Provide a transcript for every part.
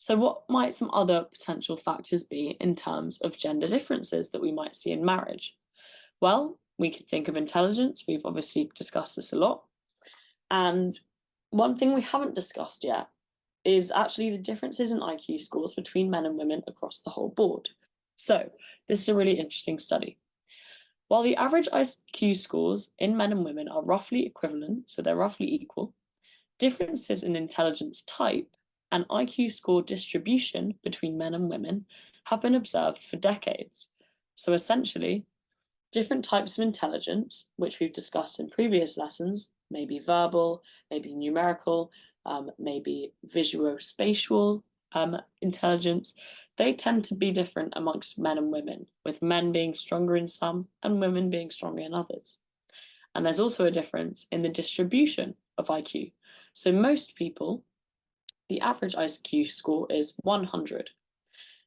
So what might some other potential factors be in terms of gender differences that we might see in marriage? Well, we could think of intelligence. We've obviously discussed this a lot. And one thing we haven't discussed yet is actually the differences in IQ scores between men and women across the whole board. So, this is a really interesting study. While the average IQ scores in men and women are roughly equivalent, so they're roughly equal, differences in intelligence type and IQ score distribution between men and women have been observed for decades. So, essentially, different types of intelligence, which we've discussed in previous lessons, maybe verbal, maybe numerical, maybe visuospatial intelligence, they tend to be different amongst men and women, with men being stronger in some and women being stronger in others. And there's also a difference in the distribution of IQ. So most people, the average IQ score is 100.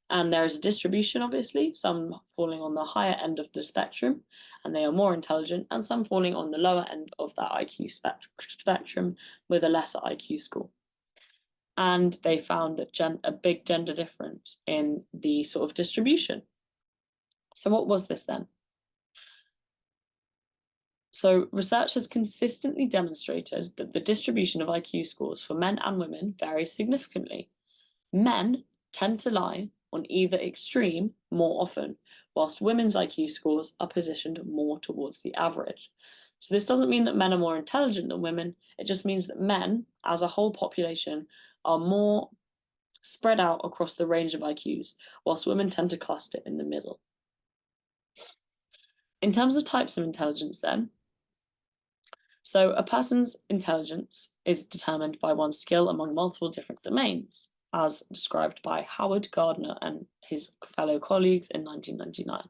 And there is a distribution, obviously, some falling on the higher end of the spectrum, and they are more intelligent, and some falling on the lower end of that IQ spectrum with a lesser IQ score. And they found that a big gender difference in the sort of distribution. So what was this then? So research has consistently demonstrated that the distribution of IQ scores for men and women varies significantly. Men tend to lie on either extreme more often, whilst women's IQ scores are positioned more towards the average. So this doesn't mean that men are more intelligent than women, it just means that men, as a whole population, are more spread out across the range of IQs, whilst women tend to cluster in the middle. In terms of types of intelligence then, so a person's intelligence is determined by one's skill among multiple different domains, as described by Howard Gardner and his fellow colleagues in 1999.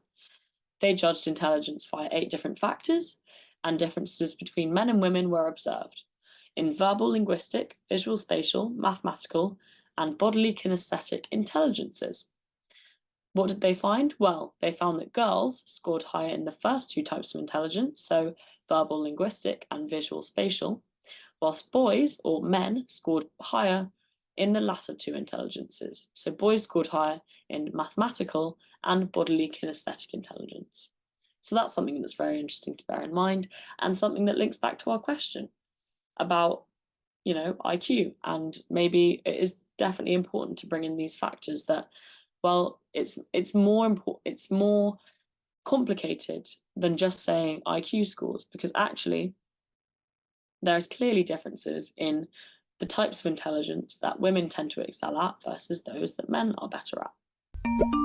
They judged intelligence via 8 different factors, and differences between men and women were observed in verbal linguistic, visual spatial, mathematical, and bodily kinesthetic intelligences. What did they find? Well, they found that girls scored higher in the first 2 types of intelligence, so verbal linguistic and visual spatial, whilst boys or men scored higher in the latter 2 intelligences. So boys scored higher in mathematical and bodily kinesthetic intelligence. So that's something that's very interesting to bear in mind, and something that links back to our question about, IQ. And maybe it is definitely important to bring in these factors that, well, it's more complicated than just saying IQ scores, because actually there's clearly differences in the types of intelligence that women tend to excel at versus those that men are better at.